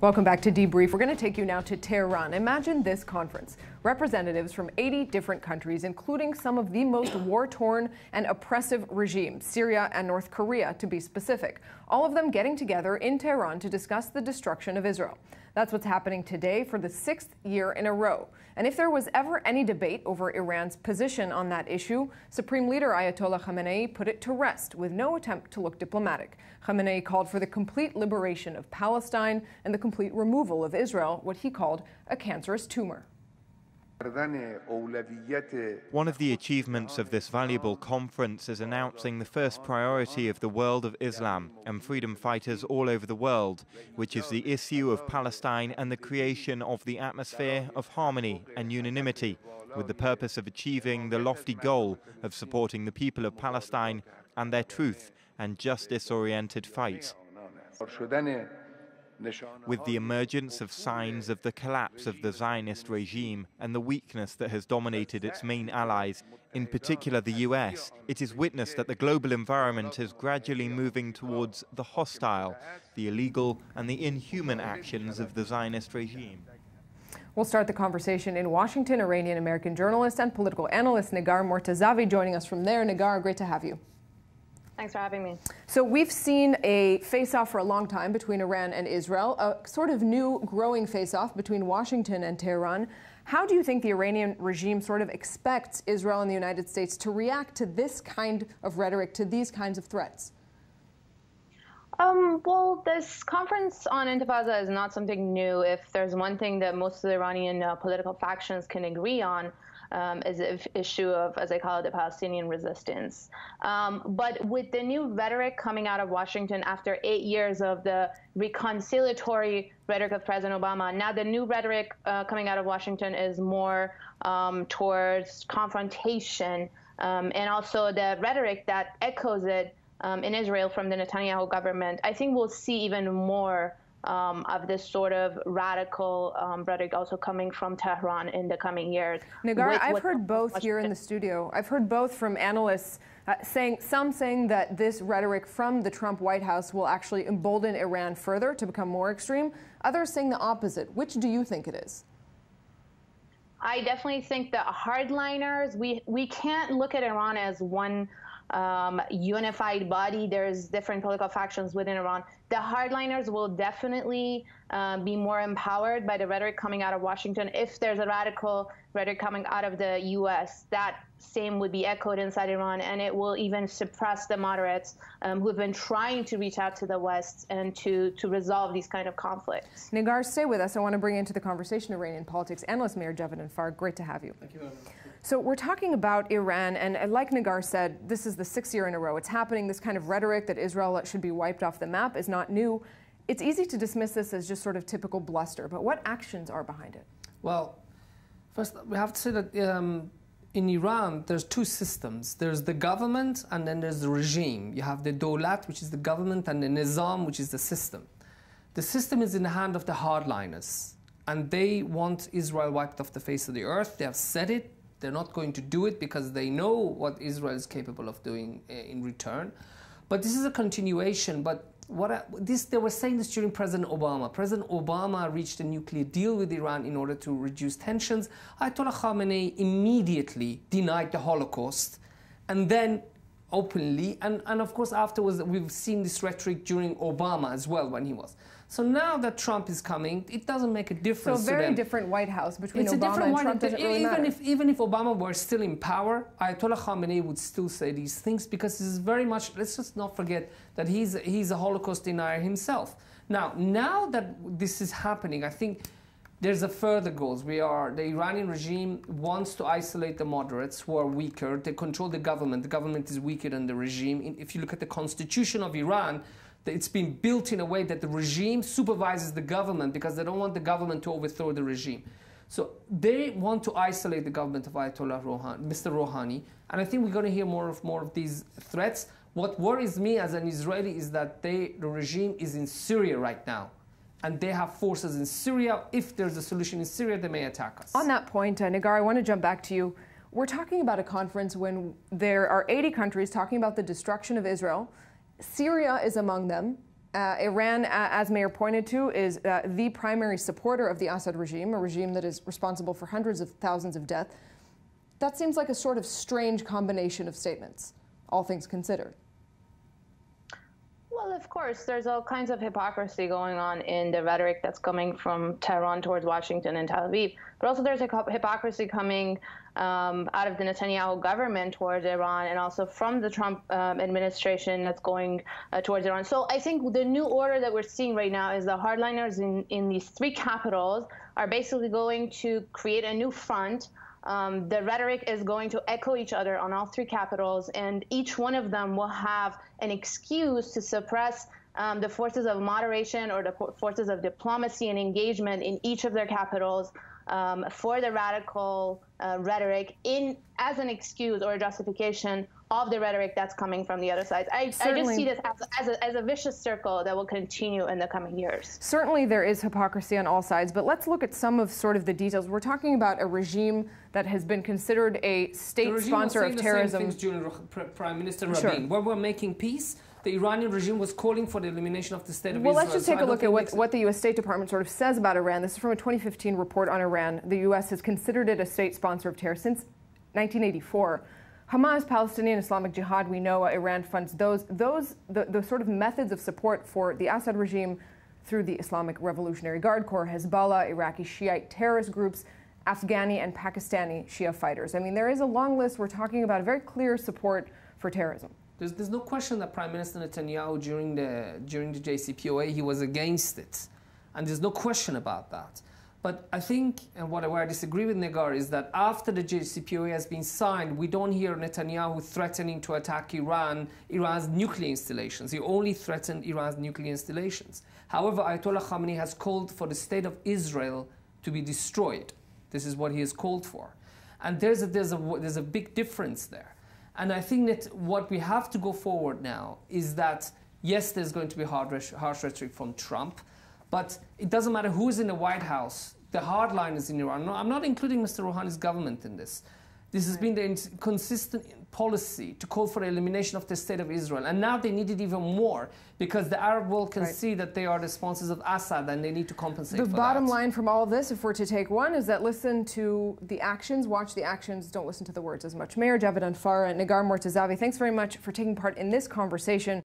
Welcome back to Debrief. We're going to take you now to Tehran. Imagine this conference. Representatives from 80 different countries, including some of the most war-torn and oppressive regimes, Syria and North Korea to be specific, all of them getting together in Tehran to discuss the destruction of Israel. That's what's happening today for the 6th year in a row. And if there was ever any debate over Iran's position on that issue, Supreme Leader Ayatollah Khamenei put it to rest with no attempt to look diplomatic. Khamenei called for the complete liberation of Palestine and the complete removal of Israel, what he called a cancerous tumor. One of the achievements of this valuable conference is announcing the first priority of the world of Islam and freedom fighters all over the world, which is the issue of Palestine and the creation of the atmosphere of harmony and unanimity, with the purpose of achieving the lofty goal of supporting the people of Palestine and their truth and justice-oriented fight. With the emergence of signs of the collapse of the Zionist regime and the weakness that has dominated its main allies, in particular the US, it is witnessed that the global environment is gradually moving towards the hostile, the illegal and the inhuman actions of the Zionist regime. We'll start the conversation in Washington. Iranian-American journalist and political analyst Negar Mortazavi joining us from there. Negar, great to have you. Thanks for having me. So we've seen a face-off for a long time between Iran and Israel, a sort of new growing face-off between Washington and Tehran. How do you think the Iranian regime sort of expects Israel and the United States to react to this kind of rhetoric, to these kinds of threats? Well, this conference on Intifada is not something new. If there's one thing that most of the Iranian political factions can agree on, is the issue of, as I call it, the Palestinian resistance. But with the new rhetoric coming out of Washington after 8 years of the reconciliatory rhetoric of President Obama, now the new rhetoric coming out of Washington is more towards confrontation, and also the rhetoric that echoes it in Israel from the Netanyahu government. I think we'll see even more of this sort of radical rhetoric also coming from Tehran in the coming years. Negar, I've heard both here in the studio. I've heard both from analysts saying that this rhetoric from the Trump White House will actually embolden Iran further to become more extreme. Others saying the opposite. Which do you think it is? I definitely think the hardliners, we can't look at Iran as one unified body. There's different political factions within Iran. The hardliners will definitely be more empowered by the rhetoric coming out of Washington. If there's a radical rhetoric coming out of the U.S., that same would be echoed inside Iran, and it will even suppress the moderates who have been trying to reach out to the West and to resolve these kind of conflicts. Negar, stay with us. I want to bring into the conversation Iranian politics analyst Meir Javid Farg. Great to have you. Thank you very much. So we're talking about Iran, and like Negar said, this is the 6th year in a row. It's happening. This kind of rhetoric that Israel should be wiped off the map is not new. It's easy to dismiss this as just sort of typical bluster, but what actions are behind it? Well, first we have to say that in Iran there's two systems. There's the government and then there's the regime. You have the Dawlat, which is the government, and the Nizam, which is the system. The system is in the hand of the hardliners, and they want Israel wiped off the face of the earth. They have said it. They're not going to do it because they know what Israel is capable of doing in return. But this is a continuation. But they were saying this during President Obama. President Obama reached a nuclear deal with Iran in order to reduce tensions. Ayatollah Khamenei immediately denied the Holocaust, and then openly, and of course afterwards we've seen this rhetoric during Obama as well when he was. So now that Trump is coming, it doesn't make a difference to them. So a very different White House between Obama and Trump doesn't really matter. Even if Obama were still in power, Ayatollah Khamenei would still say these things because this is very much, let's just not forget that he's a Holocaust denier himself. Now that this is happening, I think there's a further goals. The Iranian regime wants to isolate the moderates who are weaker. They control the government. The government is weaker than the regime. If you look at the constitution of Iran, it's been built in a way that the regime supervises the government because they don't want the government to overthrow the regime. So they want to isolate the government of Ayatollah Mr. Rouhani, and I think we're going to hear more of these threats. What worries me as an Israeli is that the regime is in Syria right now, and they have forces in Syria. If there's a solution in Syria, they may attack us. On that point, Negar, I want to jump back to you. We're talking about a conference when there are 80 countries talking about the destruction of Israel. Syria is among them, Iran, as Mayor pointed to, is the primary supporter of the Assad regime, a regime that is responsible for hundreds of thousands of deaths. That seems like a sort of strange combination of statements, all things considered. Well, of course, there's all kinds of hypocrisy going on in the rhetoric that's coming from Tehran towards Washington and Tel Aviv. But also there's a hypocrisy coming out of the Netanyahu government towards Iran, and also from the Trump administration that's going towards Iran. So I think the new order that we're seeing right now is the hardliners in these three capitals are basically going to create a new front. The rhetoric is going to echo each other on all three capitals, and each one of them will have an excuse to suppress the forces of moderation or the forces of diplomacy and engagement in each of their capitals for the radical rhetoric as an excuse or a justification of the rhetoric that's coming from the other side. I just see this as a vicious circle that will continue in the coming years. Certainly there is hypocrisy on all sides, but let's look at some of sort of the details. We're talking about a regime that has been considered a state sponsor of terrorism. The regime was saying the same things during Prime Minister Rabin. Sure. When we're making peace, the Iranian regime was calling for the elimination of the state of Israel. Well, let's just take a look at what the U.S. State Department sort of says about Iran. This is from a 2015 report on Iran. The U.S. has considered it a state sponsor of terror since 1984. Hamas, Palestinian Islamic Jihad, we know Iran funds the sort of methods of support for the Assad regime through the Islamic Revolutionary Guard Corps, Hezbollah, Iraqi Shiite terrorist groups, Afghani and Pakistani Shia fighters. I mean, there is a long list. We're talking about a very clear support for terrorism. There's no question that Prime Minister Netanyahu during the JCPOA, he was against it. And there's no question about that. But I think, and where I disagree with Negar, is that after the JCPOA has been signed, we don't hear Netanyahu threatening to attack Iran's nuclear installations. He only threatened Iran's nuclear installations. However, Ayatollah Khamenei has called for the state of Israel to be destroyed. This is what he has called for. And there's a big difference there. And I think that what we have to go forward now is that, yes, there's going to be harsh rhetoric from Trump, but it doesn't matter who's in the White House. The hardliners in Iran. No, I'm not including Mr. Rouhani's government in this. This has been the consistent policy to call for the elimination of the state of Israel. And now they need it even more because the Arab world can see that they are the sponsors of Assad and they need to compensate for that. The bottom line from all of this, if we're to take one, is that listen to the actions, watch the actions, don't listen to the words as much. Mayor Javed Anfar and Negar Mortazavi, thanks very much for taking part in this conversation.